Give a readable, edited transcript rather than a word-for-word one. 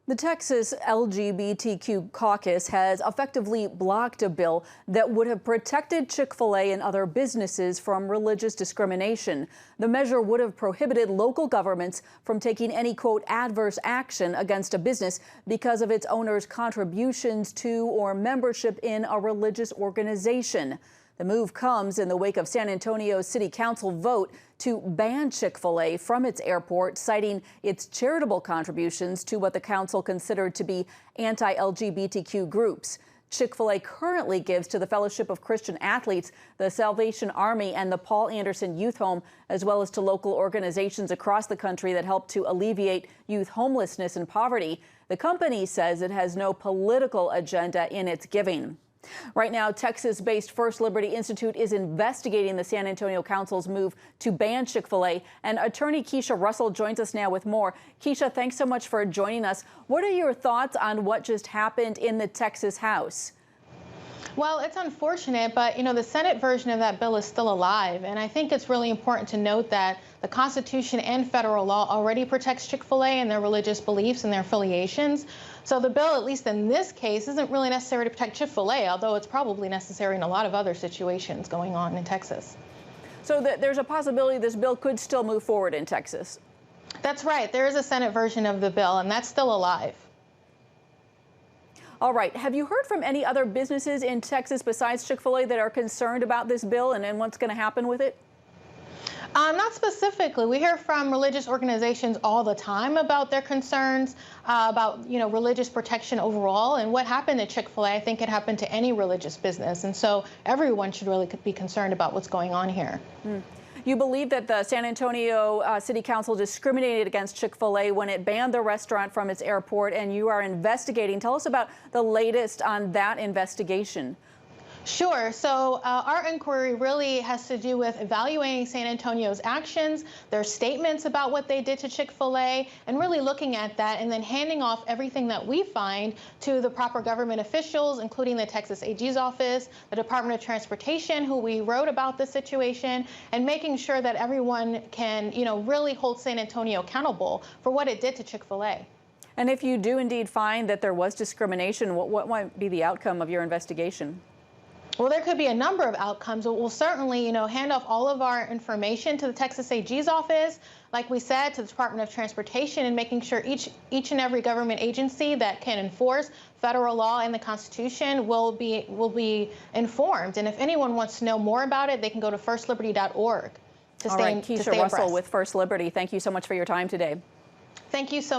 The Texas LGBTQ Caucus has effectively blocked a bill that would have protected Chick-fil-A and other businesses from religious discrimination. The measure would have prohibited local governments from taking any, quote, adverse action against a business because of its owner's contributions to or membership in a religious organization. The move comes in the wake of San Antonio's City Council vote to ban Chick-fil-A from its airport, citing its charitable contributions to what the council considered to be anti-LGBTQ groups. Chick-fil-A currently gives to the Fellowship of Christian Athletes, the Salvation Army, and the Paul Anderson Youth Home, as well as to local organizations across the country that help to alleviate youth homelessness and poverty. The company says it has no political agenda in its giving. Right now, Texas-based First Liberty Institute is investigating the San Antonio Council's move to ban Chick-fil-A, and attorney Keisha Russell joins us now with more. Keisha, thanks so much for joining us. What are your thoughts on what just happened in the Texas House? Well, it's unfortunate, but the Senate version of that bill is still alive. And I think it's really important to note that the Constitution and federal law already protects Chick-fil-A and their religious beliefs and their affiliations. So the bill, at least in this case, isn't really necessary to protect Chick-fil-A, although it's probably necessary in a lot of other situations going on in Texas. So there's a possibility this bill could still move forward in Texas. That's right. There is a Senate version of the bill, and that's still alive. All right. Have you heard from any other businesses in Texas besides Chick-fil-A that are concerned about this bill and what's going to happen with it? Not specifically. We hear from religious organizations all the time about their concerns about, religious protection overall. And what happened at Chick-fil-A, I think it happened to any religious business. And so everyone should really be concerned about what's going on here. You believe that the San Antonio City Council discriminated against Chick-fil-A when it banned the restaurant from its airport, and you are investigating. Tell us about the latest on that investigation. Sure. So our inquiry really has to do with evaluating San Antonio's actions, their statements about what they did to Chick-fil-A, and really looking at that and then handing off everything that we find to the proper government officials, including the Texas AG's office, the Department of Transportation, who we wrote about the situation, and making sure that everyone can, really hold San Antonio accountable for what it did to Chick-fil-A. And if you do indeed find that there was discrimination, what might be the outcome of your investigation? Well, there could be a number of outcomes, but we'll certainly, hand off all of our information to the Texas AG's office, like we said, to the Department of Transportation, and making sure each and every government agency that can enforce federal law and the Constitution will be informed. And if anyone wants to know more about it, they can go to firstliberty.org to All right, Keisha Russell with First Liberty, thank you so much for your time today. Thank you so much.